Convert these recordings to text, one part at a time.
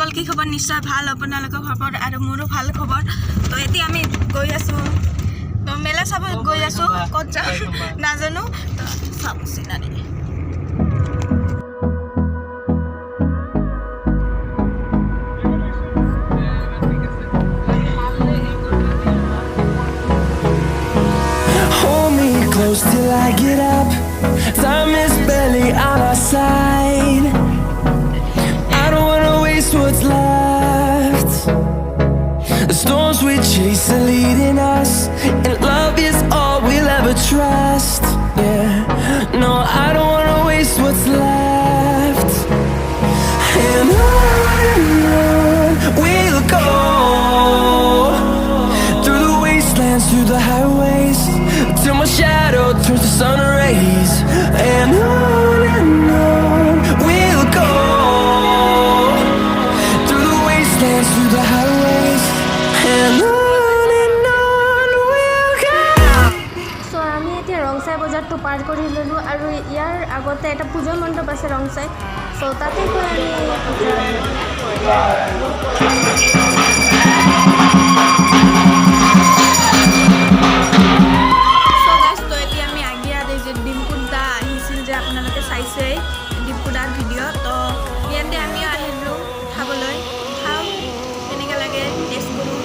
সকল কি খবৰ নিশ্চয় ভাল আপোনালোকৰ খবৰ আৰু মোৰো ভাল খবৰ তো এতিয়া আমি গৈ আছো মেলা চাব গৈ আছো ক'ত যাম নাজানো তো চাব চিনাৰি Close till I get up. Time is barely on our side. I don't wanna waste what's left. The storms we chase are leading us, and love is all we'll ever trust. Yeah, no, I don't wanna waste what's left. And on we'll go, through the wastelands, through the highways, till my shadow turns to sun rays. And on we'll go, through the wastelands, through the highways, and on we'll go. So আমি এতিয়া ৰংচাই বজাৰটো পাৰ কৰি ল'লোঁ আৰু ইয়াৰ আগতে এটা পূজা মণ্ডপ আছে ৰংচাই so তাতে গৈ আমি চাইছে ডিপুদাৰ ভিডিঅ' তো ইয়াতে আমি আহিলোঁ খাবলৈ খাওঁ কেনেকৈ লাগে টেষ্ট কৰোঁ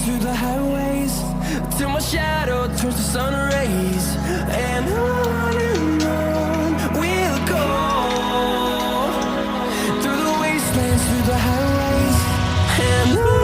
through the highways, till my shadow turns to sun rays. And on we'll go, through the wastelands, through the highways, and on.